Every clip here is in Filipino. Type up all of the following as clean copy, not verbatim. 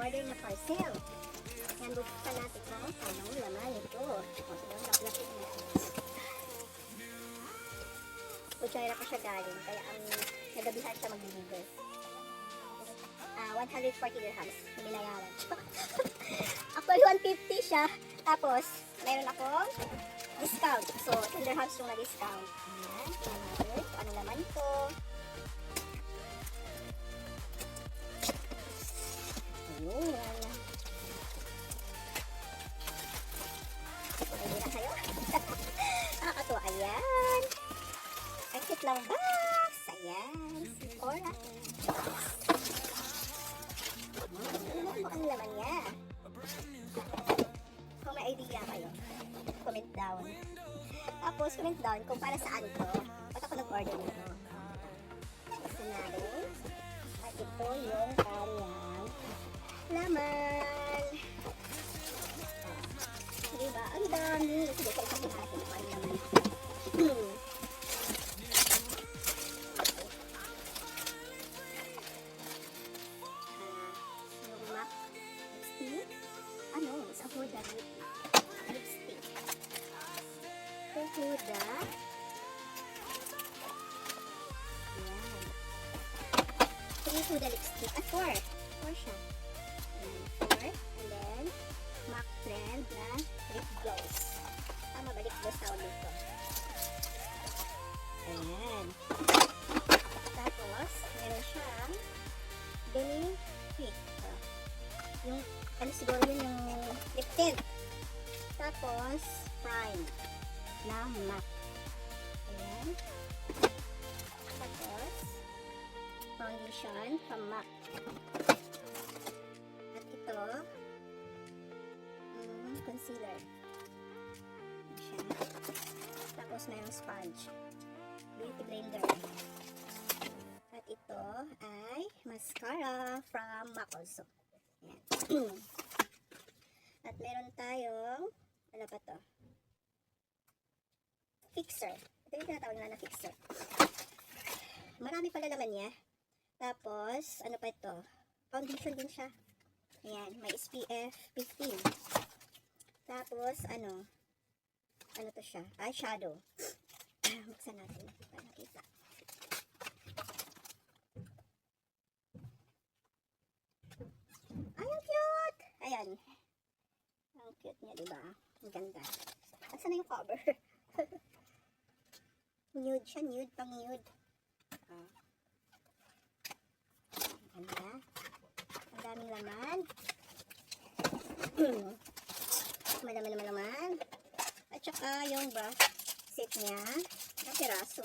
in-order na parcel. Yan, buksan natin ito. Anong laman ito? O, lapit na. Kutsara pa siya galing, kaya ang nagabihan siya mag-deliver. 140 dirhams, binayaran. Actually, 150 siya. Tapos, meron akong discount. So, 10 dirhams yung na-discount. Ayan, tingnan natin kung ano naman ito. Ayun. Ayun na kayo. Nakakatuwa. Ayan. Ang cute lang box. Ayan. Sephora. Ano ang laman niya? Kung may idea kayo, comment down. Tapos, comment down kung para saan ito. Ba't ako nag-order nito? Gusto natin. At ito yung kanyang laman. Diba? Ang dami. Sige, kaisapin natin kung ano naman. Huda lipstick. Huda. Ayan. 3 Huda lipstick. 4. 4 siya. Ayan, 4. And then, MAC brand na lip gloss. Tama ba? Lip gloss tawag dito. Ayan. Tapos, meron siyang benefit. Yung ano siguro yun yung lip tint. Tapos, prime na matte. Ayan. Tapos, foundation from MAC. At ito, concealer. Ayan siya. Tapos, mayroong sponge. Beauty blender. At ito ay mascara from MAC also. Ayan. At meron tayong, ano pa to? Fixer. Ito yung tinatawag nila na fixer. Marami pala naman niya. Tapos, ano pa ito? Foundation din siya. Ayan, may SPF 15. Tapos, ano to siya? Eyeshadow. Buksan natin para nakita. Ay, ang cute! Ayan. Ang cute niya, diba? Ang ganda. Asan na yung cover? Nude siya, nude, pang nude. Ang ganda. Ang daming laman. Madami naman laman. At saka yung brush set niya, ang piraso.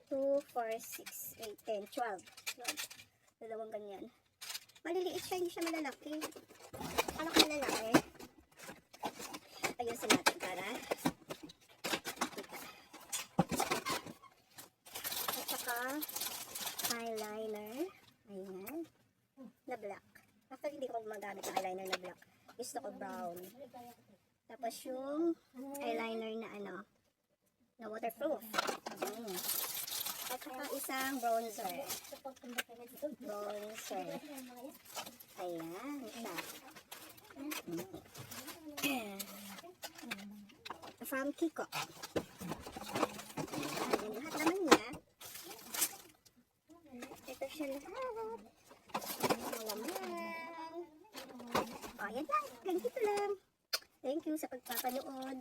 2, 4, 6, 8, 10, 12. Dalawang ganyan. Maliliit siya, hindi siya malalaki. Ano ka malalaki? Ayusin natin para kita. At saka eyeliner. Ayan. Na black. Actually, hindi ko gumagamit ng eyeliner na black. Gusto ko brown. Tapos yung eyeliner na ano, na waterproof. At saka isang bronzer. Bronzer. Ayan. Isa. From Kiko. Ayan. Yung lahat naman niya. Ito siya lahat. Ayan naman. O, yan lang. Ganito lang. Thank you sa pagpapanood.